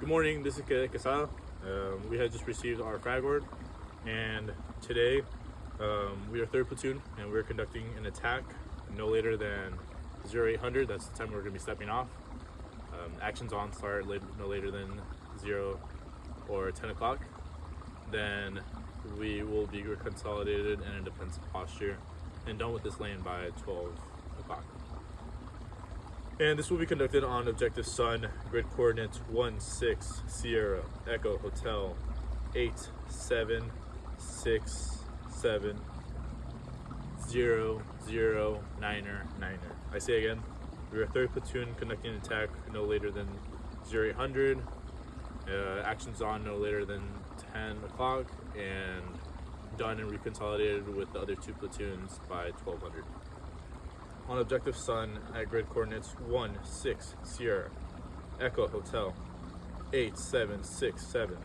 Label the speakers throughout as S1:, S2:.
S1: Good morning, this is CDT QUEZADA. We had just received our flag order, and today we are 3rd platoon and we're conducting an attack no later than 0800. That's the time we're going to be stepping off. Actions on start no later than 0 or 10 o'clock. Then we will be consolidated in a defensive posture and done with this lane by 12 o'clock. And this will be conducted on objective Sun, grid coordinates 16 Sierra Echo Hotel 8767 0099er. I say again, we are 3rd platoon conducting an attack no later than 0800. Actions on no later than 10 o'clock and done and reconsolidated with the other 2 platoons by 1200. On objective Sun at grid coordinates 16 Sierra Echo Hotel 8767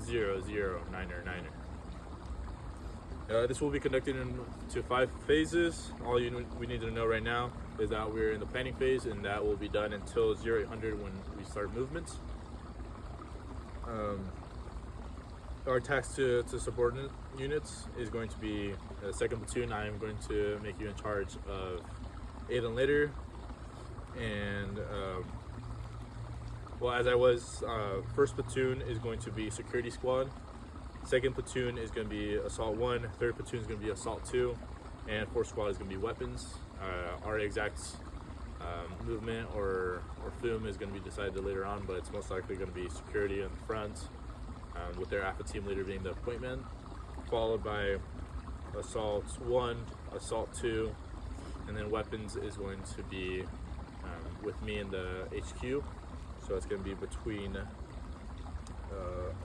S1: 0099er. This will be conducted into 5 phases. All we need to know right now is that we're in the planning phase, and that will be done until 0800 when we start movements. Our attacks to subordinate units is going to be 2nd platoon. I am going to make you in charge of 8 and later, and well, as I was, 1st platoon is going to be security squad, 2nd platoon is going to be assault 1, 3rd platoon is going to be assault 2, and 4th squad is going to be weapons. Our exact movement or FUM is going to be decided later on, but it's most likely going to be security in the front, with their alpha team leader being the appointment, followed by assault 1, assault 2, and then weapons is going to be with me in the HQ. So it's going to be between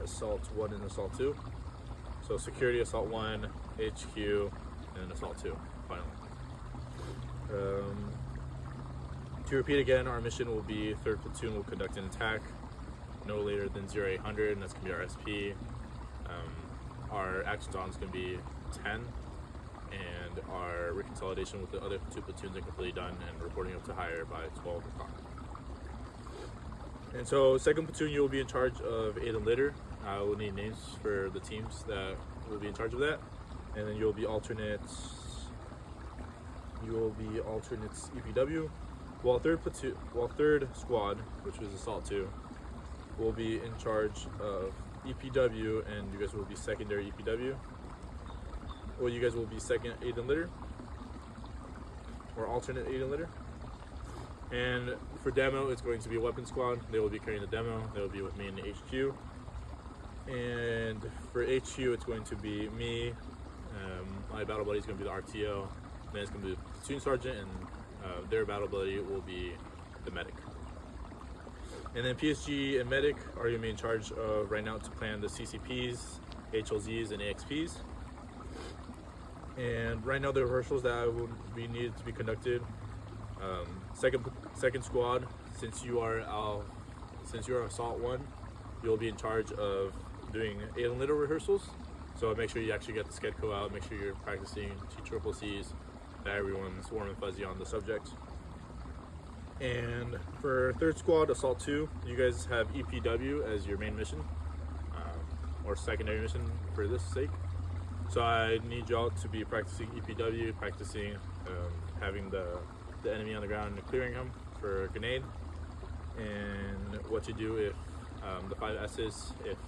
S1: assault 1 and assault 2. So security, assault 1, HQ, and assault 2 finally. To repeat again, our mission will be 3rd platoon will conduct an attack no later than 0800, and that's going to be our SP. Our actions on is going to be 10, and our reconsolidation with the other 2 platoons are completely done and reporting up to higher by 12 o'clock. And so 2nd platoon, you will be in charge of 8 and later. I will need names for the teams that will be in charge of that, and then you'll be alternates. You will be alternates EPW, while 3rd squad, which was assault 2, will be in charge of EPW, and you guys will be secondary EPW. Well, you guys will be 2nd 8 and later, or alternate 8 and later. And for demo, it's going to be a weapon squad. They will be carrying the demo. They will be with me in the HQ. And for HQ, it's going to be me. My battle buddy is going to be the RTO. And then it's going to be the platoon sergeant, and their battle buddy will be the medic. And then PSG and medic are going to be in charge of right now to plan the CCPs, HLZs, and AXPs. And right now the rehearsals that will be needed to be conducted. Second squad, since you are assault 1, you'll be in charge of doing 8 and later rehearsals. So make sure you actually get the SCEDCO out. Make sure you're practicing TCCCs, that everyone's warm and fuzzy on the subject. And for 3rd squad, assault 2, you guys have EPW as your main mission, or secondary mission for this sake. So I need y'all to be practicing EPW, practicing having the enemy on the ground and clearing him for a grenade, and what to do if the 5 S's if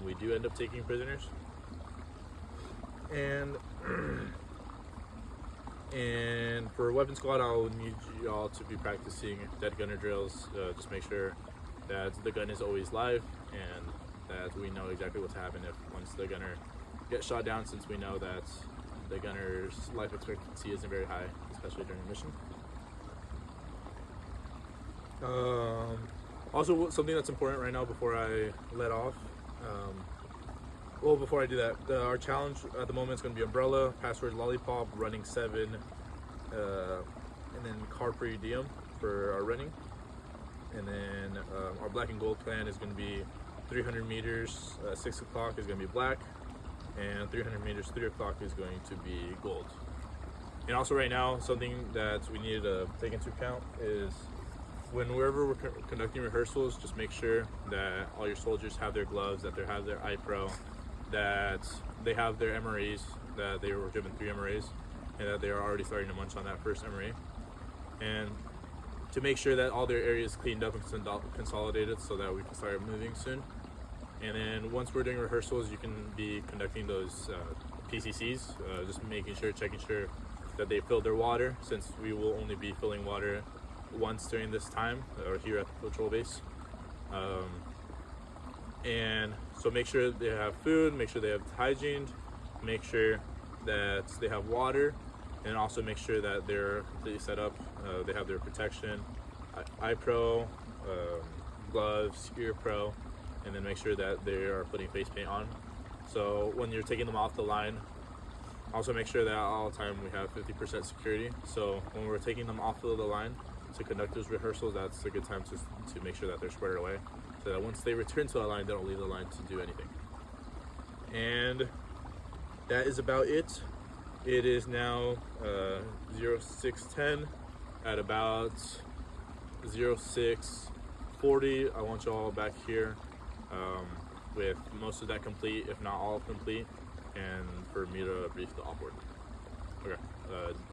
S1: we do end up taking prisoners. And for weapon squad, I'll need y'all to be practicing dead gunner drills. Just make sure that the gun is always live and that we know exactly what's happened if once the gunner gets shot down, since we know that the gunner's life expectancy isn't very high, especially during a mission. Also, something that's important right now before I let off, well, before I do that, our challenge at the moment is going to be umbrella, password lollipop, running 7, and then car per diem for our running. And then our black and gold plan is going to be 300 meters, 6 o'clock is going to be black, and 300 meters, 3 o'clock is going to be gold. And also right now, something that we need to take into account is whenever we're conducting rehearsals, just make sure that all your soldiers have their gloves, that they have their iPro, that they have their MREs, that they were given 3 MREs, and that they are already starting to munch on that first MRE. And to make sure that all their areas cleaned up and consolidated so that we can start moving soon. And then once we're doing rehearsals, you can be conducting those PCCs, just checking sure that they filled their water, since we will only be filling water once during this time, or here at the patrol base. And so make sure they have food, make sure they have hygiene, make sure that they have water, and also make sure that they're completely set up. They have their protection, eye pro, gloves, ear pro, and then make sure that they are putting face paint on. So when you're taking them off the line, also make sure that all the time we have 50% security. So when we're taking them off of the line to conduct those rehearsals, that's a good time to make sure that they're squared away, so that once they return to the line, they don't leave the line to do anything. And that is about it. It is now 06:10. At about 06:40, I want you all back here with most of that complete, if not all complete, and for me to brief the OPORD. Okay.